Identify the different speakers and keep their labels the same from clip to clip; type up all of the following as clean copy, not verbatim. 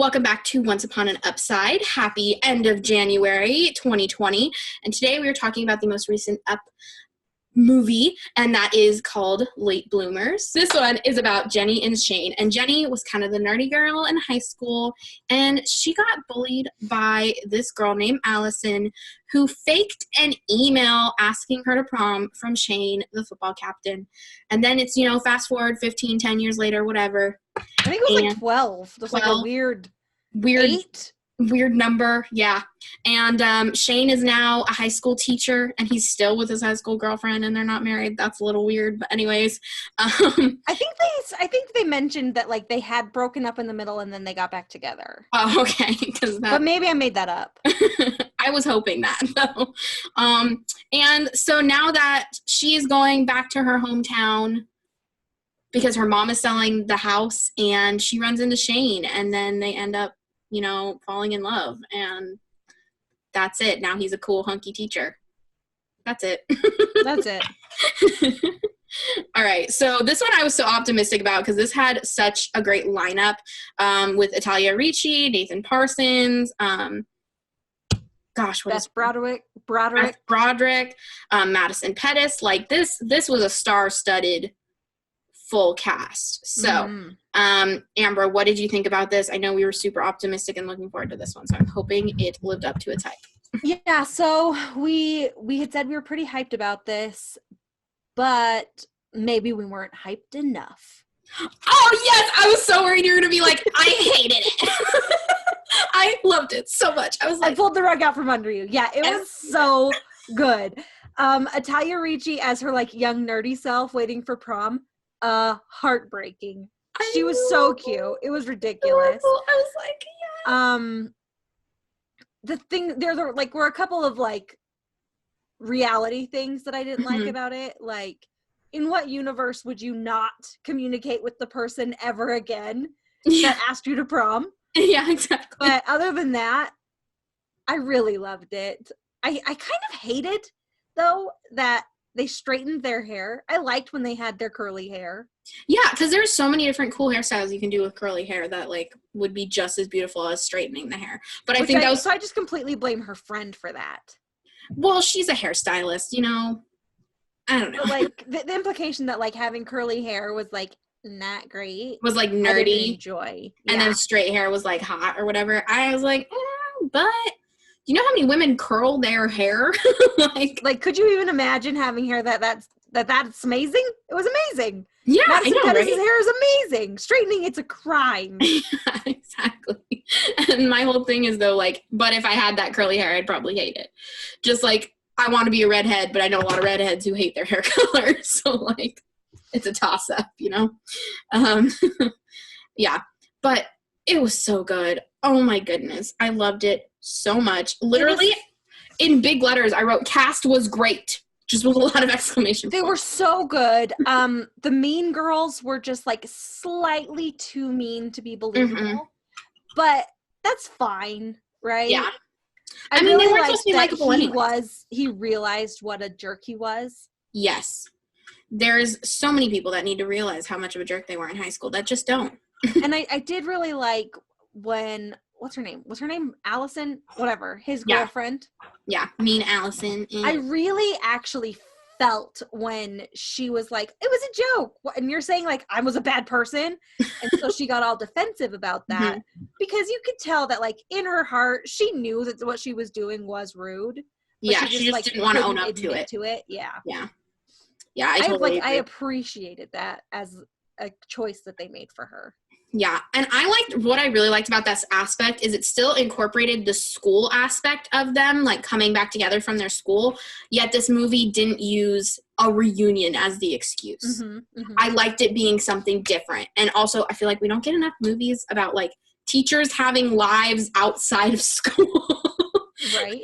Speaker 1: welcome back to Once Upon an Upside. Happy end of January 2020. And today we are talking about the most recent Up movie, and that is called Late Bloomers. This one is about Jenny and Shane, and Jenny was kind of the nerdy girl in high school, and she got bullied by this girl named Allison who faked an email asking her to prom from Shane, the football captain. And then it's, fast forward 10 years later, whatever.
Speaker 2: I think it was like 12. There's like a weird 8?
Speaker 1: Weird number, yeah. And Shane is now a high school teacher, and he's still with his high school girlfriend, and they're not married. That's a little weird, but anyways.
Speaker 2: I think they mentioned that like they had broken up in the middle, and then they got back together.
Speaker 1: Oh, okay.
Speaker 2: But maybe I made that up.
Speaker 1: I was hoping that, though. And so now that she is going back to her hometown because her mom is selling the house, and she runs into Shane, and then they end up falling in love, and that's it. Now he's a cool, hunky teacher. That's it.
Speaker 2: That's it.
Speaker 1: All right. So this one I was so optimistic about because this had such a great lineup with Italia Ricci, Nathan Parsons,
Speaker 2: Beth Broderick,
Speaker 1: Madison Pettis. Like this was a star-studded full cast. So, Amber, what did you think about this? I know we were super optimistic and looking forward to this one, so I'm hoping it lived up to its hype.
Speaker 2: Yeah, so we had said we were pretty hyped about this, but maybe we weren't hyped enough.
Speaker 1: Oh, yes! I was so worried you were going to be like, I hated it. I loved it so much. I was like...
Speaker 2: I pulled the rug out from under you. Yeah, it was so good. Italia Ricci as her, like, young nerdy self waiting for prom. Heartbreaking. She was so cute. It was ridiculous.
Speaker 1: I was like, yeah.
Speaker 2: The thing there were a couple of like reality things that I didn't like about it. Like, in what universe would you not communicate with the person ever again that asked you to prom?
Speaker 1: Yeah, exactly.
Speaker 2: But other than that, I really loved it. I kind of hated though that they straightened their hair. I liked when they had their curly hair.
Speaker 1: Yeah, because there's so many different cool hairstyles you can do with curly hair that like would be just as beautiful as straightening the hair. But I think
Speaker 2: so I just completely blame her friend for that.
Speaker 1: Well, she's a hairstylist, I don't know.
Speaker 2: But like the implication that like having curly hair was like not great.
Speaker 1: Was like nerdy.
Speaker 2: I didn't enjoy. Yeah.
Speaker 1: And then straight hair was like hot or whatever. I was like, but you know how many women curl their hair? like
Speaker 2: could you even imagine having hair that's amazing? It was amazing.
Speaker 1: Yeah,
Speaker 2: Madison
Speaker 1: I know,
Speaker 2: Pettis'
Speaker 1: right?
Speaker 2: hair is amazing. Straightening, it's a crime.
Speaker 1: Yeah, exactly. And my whole thing is though, like, but if I had that curly hair, I'd probably hate it. Just like, I want to be a redhead, but I know a lot of redheads who hate their hair color. So like, it's a toss up, Yeah, but it was so good. Oh my goodness. I loved it so much. Literally in big letters, I wrote cast was great. Just with a lot of exclamation points.
Speaker 2: They were so good. The mean girls were just like slightly too mean to be believable, but that's fine, right?
Speaker 1: Yeah.
Speaker 2: I mean,
Speaker 1: really
Speaker 2: they weren't
Speaker 1: supposed to be likable anyway.
Speaker 2: He realized what a jerk he was.
Speaker 1: Yes. There's so many people that need to realize how much of a jerk they were in high school that just don't.
Speaker 2: And I did really like when, what's her name? Was her name Allison? Whatever. His girlfriend.
Speaker 1: Yeah. Mean Allison.
Speaker 2: I really actually felt when she was like, it was a joke. And you're saying like, I was a bad person. And so she got all defensive about that because you could tell that like in her heart, she knew that what she was doing was rude.
Speaker 1: Yeah. She just like, didn't want to own up to it.
Speaker 2: Yeah.
Speaker 1: Yeah. Yeah. I totally agree.
Speaker 2: I appreciated that as a choice that they made for her.
Speaker 1: Yeah. And what I really liked about this aspect is it still incorporated the school aspect of them, like coming back together from their school. Yet this movie didn't use a reunion as the excuse. I liked it being something different. And also I feel like we don't get enough movies about like teachers having lives outside of school.
Speaker 2: Right.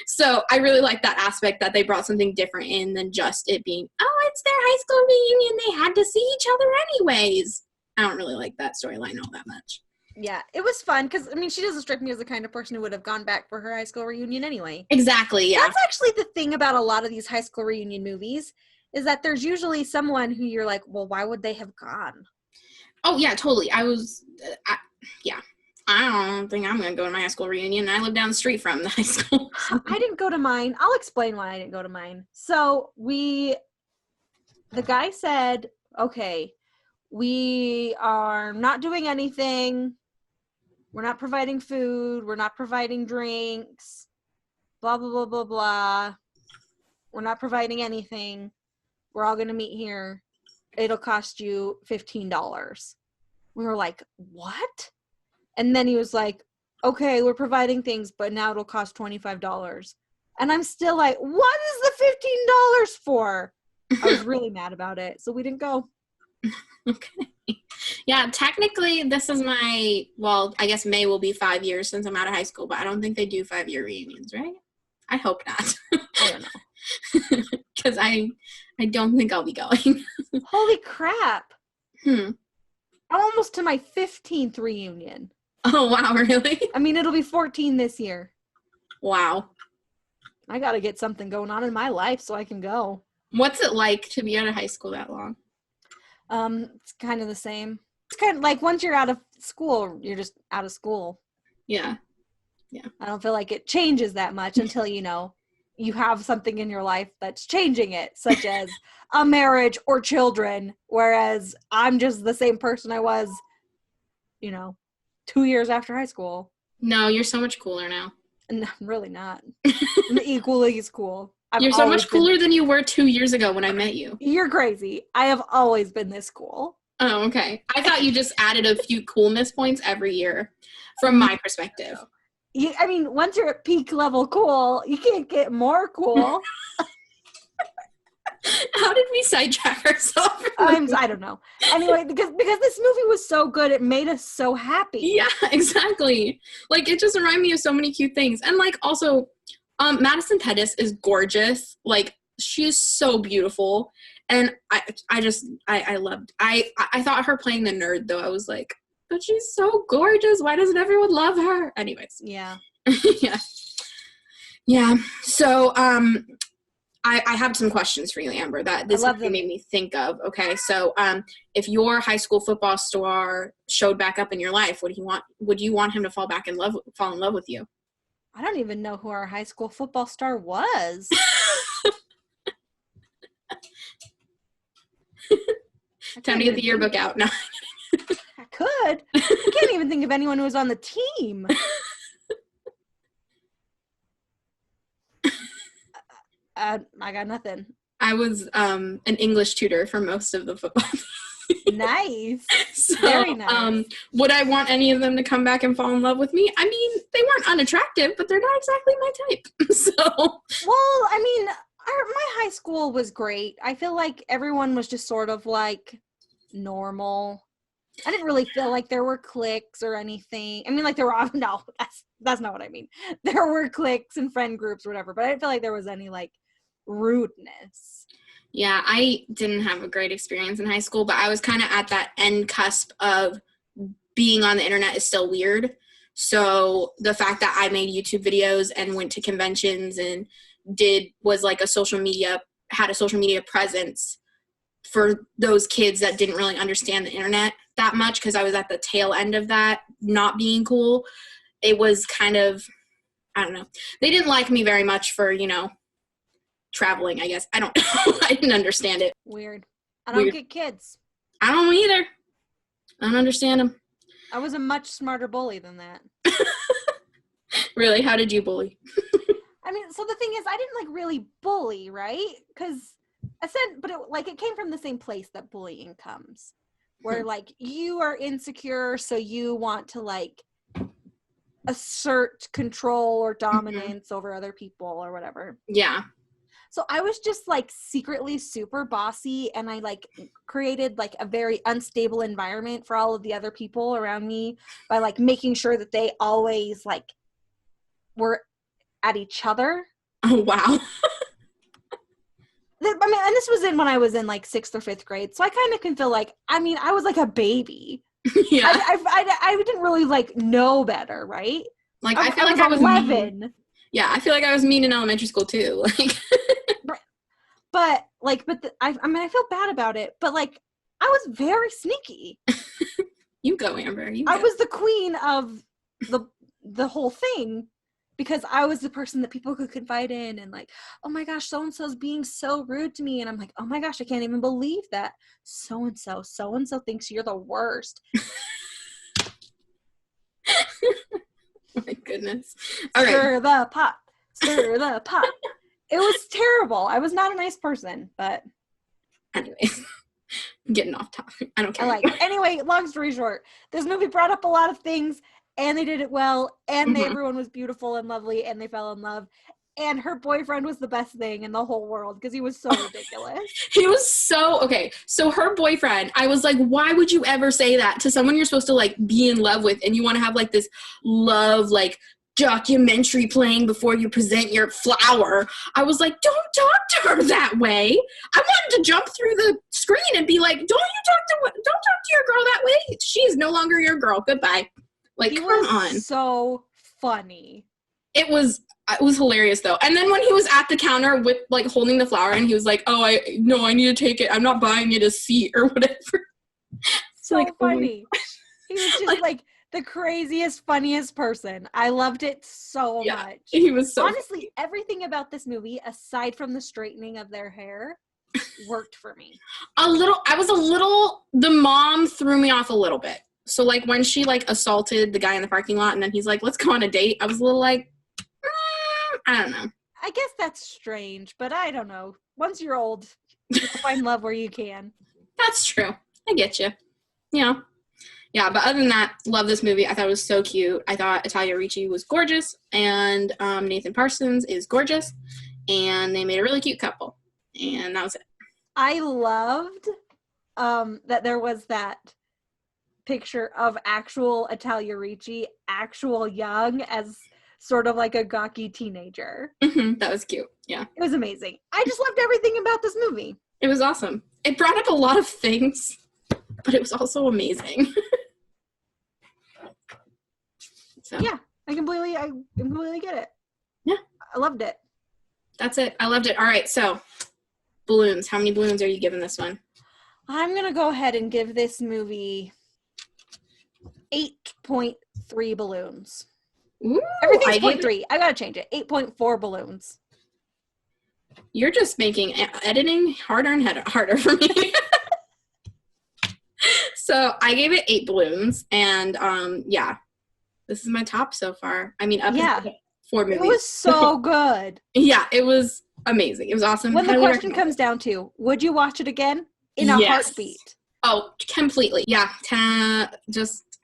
Speaker 1: So I really like that aspect that they brought something different in than just it being, oh, it's their high school reunion. They had to see each other anyways. I don't really like that storyline all that much.
Speaker 2: Yeah, it was fun because, I mean, she doesn't strike me as the kind of person who would have gone back for her high school reunion anyway.
Speaker 1: Exactly, yeah.
Speaker 2: That's actually the thing about a lot of these high school reunion movies is that there's usually someone who you're like, well, why would they have gone?
Speaker 1: Oh, yeah, totally. Yeah. I don't think I'm going to go to my high school reunion. I live down the street from the high school.
Speaker 2: I didn't go to mine. I'll explain why I didn't go to mine. So the guy said, okay, we are not doing anything. We're not providing food. We're not providing drinks. Blah, blah, blah, blah, blah. We're not providing anything. We're all going to meet here. It'll cost you $15. We were like, what? And then he was like, okay, we're providing things, but now it'll cost $25. And I'm still like, what is the $15 for? I was really mad about it. So we didn't go.
Speaker 1: Okay. Yeah, technically this is I guess May will be 5 years since I'm out of high school, but I don't think they do 5-year reunions, right? I hope not.
Speaker 2: I don't know.
Speaker 1: Because I don't think I'll be going.
Speaker 2: Holy crap. I'm almost to my 15th reunion.
Speaker 1: Oh, wow, really?
Speaker 2: I mean, it'll be 14 this year.
Speaker 1: Wow.
Speaker 2: I got to get something going on in my life so I can go.
Speaker 1: What's it like to be out of high school that long?
Speaker 2: It's kind of the same. It's kind of like once you're out of school, you're just out of school.
Speaker 1: Yeah.
Speaker 2: I don't feel like it changes that much until, you have something in your life that's changing it, such as a marriage or children, whereas I'm just the same person I was, 2 years after high school.
Speaker 1: No, you're so much cooler now.
Speaker 2: No, I'm really not. I'm equally as cool.
Speaker 1: You're so much cooler than you were 2 years ago when I met you.
Speaker 2: You're crazy. I have always been this cool.
Speaker 1: Oh, okay. I thought you just added a few coolness points every year from my perspective.
Speaker 2: Once you're at peak level cool, you can't get more cool.
Speaker 1: How did we sidetrack ourselves?
Speaker 2: I don't know. Anyway, because this movie was so good, it made us so happy.
Speaker 1: Yeah, exactly. Like, it just reminded me of so many cute things. And, like, also, Madison Pettis is gorgeous. Like, she is so beautiful. And I loved, I thought her playing the nerd, though. I was like, but she's so gorgeous. Why doesn't everyone love her? Anyways.
Speaker 2: Yeah.
Speaker 1: Yeah. So, I have some questions for you, Amber, that this movie made me think of. Okay, so if your high school football star showed back up in your life, would you want him to fall in love with you?
Speaker 2: I don't even know who our high school football star was.
Speaker 1: Time to get the yearbook out now.
Speaker 2: I could. I can't even think of anyone who was on the team. I got nothing.
Speaker 1: I was an English tutor for most of the football.
Speaker 2: Nice.
Speaker 1: So,
Speaker 2: very nice.
Speaker 1: Would I want any of them to come back and fall in love with me? I mean, they weren't unattractive, but they're not exactly my type. So.
Speaker 2: Well, my high school was great. I feel like everyone was just sort of like normal. I didn't really feel like there were cliques or anything. I mean, like there were, no, that's not what I mean. There were cliques and friend groups or whatever, but I didn't feel like there was any like rudeness.
Speaker 1: Yeah, I didn't have a great experience in high school, but I was kind of at that end cusp of being on the internet is still weird. So the fact that I made YouTube videos and went to conventions and was like had a social media presence for those kids that didn't really understand the internet that much, because I was at the tail end of that not being cool. It was kind of, I don't know. They didn't like me very much for, traveling, I guess. I don't know. I didn't understand it.
Speaker 2: Weird. I don't get kids.
Speaker 1: I don't either. I don't understand them.
Speaker 2: I was a much smarter bully than that.
Speaker 1: Really? How did you bully?
Speaker 2: So the thing is, I didn't like really bully, right? Because it came from the same place that bullying comes, where like you are insecure, so you want to like assert control or dominance over other people or whatever.
Speaker 1: Yeah.
Speaker 2: So I was just like secretly super bossy, and I like created like a very unstable environment for all of the other people around me by like making sure that they always like were at each other.
Speaker 1: Oh, wow.
Speaker 2: And this was when I was in like 6th or 5th grade. So I kind of can feel like, I was like a baby.
Speaker 1: Yeah.
Speaker 2: I didn't really like know better, right?
Speaker 1: Like, I feel like I was
Speaker 2: 11.
Speaker 1: Mean. Yeah, I feel like I was mean in elementary school too. Like,
Speaker 2: I feel bad about it, but like, I was very sneaky.
Speaker 1: You go, Amber.
Speaker 2: I was the queen of the whole thing, because I was the person that people could confide in, and like, oh my gosh, so-and-so's being so rude to me, and I'm like, oh my gosh, I can't even believe that so-and-so thinks you're the worst.
Speaker 1: Oh my goodness. All right.
Speaker 2: Stir the pot. Stir the pot. It was terrible. I was not a nice person, but
Speaker 1: anyways, getting off topic. I don't care.
Speaker 2: Anyway, long story short, this movie brought up a lot of things, and they did it well, and everyone was beautiful and lovely, and they fell in love. And her boyfriend was the best thing in the whole world because he was so ridiculous.
Speaker 1: He was so, okay, so her boyfriend, I was like, why would you ever say that to someone you're supposed to, like, be in love with, and you want to have, like, this love, like, documentary playing before you present your flower? I was like, don't talk to her that way. I wanted to jump through the screen and be like, don't talk to your girl that way. She is no longer your girl. Goodbye. Like, come on.
Speaker 2: So funny.
Speaker 1: It was hilarious though. And then when he was at the counter with, like, holding the flower, and he was like, oh, I need to take it. I'm not buying it a seat or whatever.
Speaker 2: So like, funny. He was just like the craziest, funniest person. I loved it so much.
Speaker 1: He was so
Speaker 2: honestly
Speaker 1: funny.
Speaker 2: Everything about this movie, aside from the straightening of their hair, worked for me.
Speaker 1: The mom threw me off a little bit. So, like, when she, like, assaulted the guy in the parking lot, and then he's like, let's go on a date, I was a little like, I don't know.
Speaker 2: I guess that's strange, but I don't know. Once you're old, you find love where you can.
Speaker 1: That's true. I get you. Yeah. Yeah, but other than that, love this movie. I thought it was so cute. I thought Italia Ricci was gorgeous, and Nathan Parsons is gorgeous, and they made a really cute couple, and that was it. I
Speaker 2: loved that there was that picture of actual Italia Ricci, actual young, as sort of like a gawky teenager.
Speaker 1: That was cute. Yeah.
Speaker 2: It was amazing. I just loved everything about this movie.
Speaker 1: It was awesome. It brought up a lot of things, but it was also amazing. So.
Speaker 2: Yeah, I completely get it.
Speaker 1: Yeah.
Speaker 2: I loved it.
Speaker 1: That's it. I loved it. All right, so balloons. How many balloons are you giving this one?
Speaker 2: I'm going to go ahead and give this movie 8.3 balloons.
Speaker 1: Ooh,
Speaker 2: everything's 0.3. I gotta change it. 8.4 balloons.
Speaker 1: You're just making editing harder and harder for me. So I gave it 8 balloons, and yeah, this is my top so far. I mean, up to 4 movies.
Speaker 2: It was so good.
Speaker 1: Yeah, it was amazing. It was awesome.
Speaker 2: When the question comes down to, would you watch it again? In a heartbeat.
Speaker 1: Oh, completely. Yeah, 10.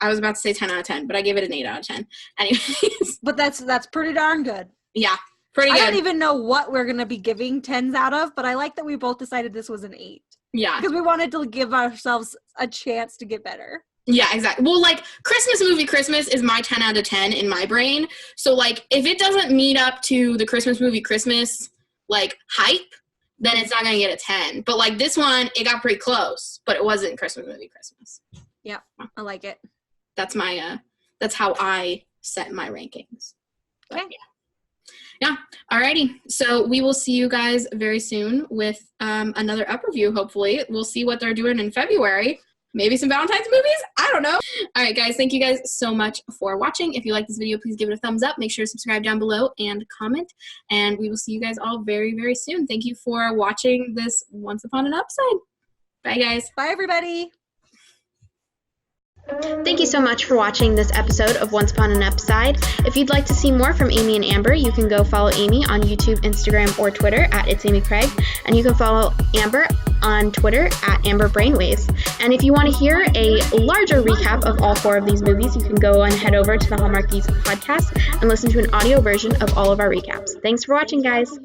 Speaker 1: I was about to say 10 out of 10, but I gave it an 8 out of 10. Anyways.
Speaker 2: But that's pretty darn good.
Speaker 1: Yeah, pretty good.
Speaker 2: I don't even know what we're going to be giving 10s out of, but I like that we both decided this was an 8.
Speaker 1: Yeah.
Speaker 2: Because we wanted to give ourselves a chance to get better.
Speaker 1: Yeah, exactly. Well, like, Christmas movie Christmas is my 10 out of 10 in my brain. So, like, if it doesn't meet up to the Christmas movie Christmas, like, hype, then it's not going to get a 10. But, like, this one, it got pretty close, but it wasn't Christmas movie Christmas.
Speaker 2: Yeah, I like it.
Speaker 1: That's my, that's how I set my rankings. But,
Speaker 2: okay.
Speaker 1: Yeah. Alrighty. So we will see you guys very soon with another Up review, hopefully. We'll see what they're doing in February. Maybe some Valentine's movies? I don't know. All right, guys. Thank you guys so much for watching. If you like this video, please give it a thumbs up. Make sure to subscribe down below and comment. And we will see you guys all very, very soon. Thank you for watching this Once Upon an Upside. Bye, guys.
Speaker 2: Bye, everybody.
Speaker 1: Thank you so much for watching this episode of Once Upon an Upside. If you'd like to see more from Amy and Amber, you can go follow Amy on YouTube, Instagram, or Twitter at It's Amy Craig, and you can follow Amber on Twitter at Amber Brainwaves. And if you want to hear a larger recap of all 4 of these movies, you can go and head over to the Hallmarkies podcast and listen to an audio version of all of our recaps. Thanks for watching, guys.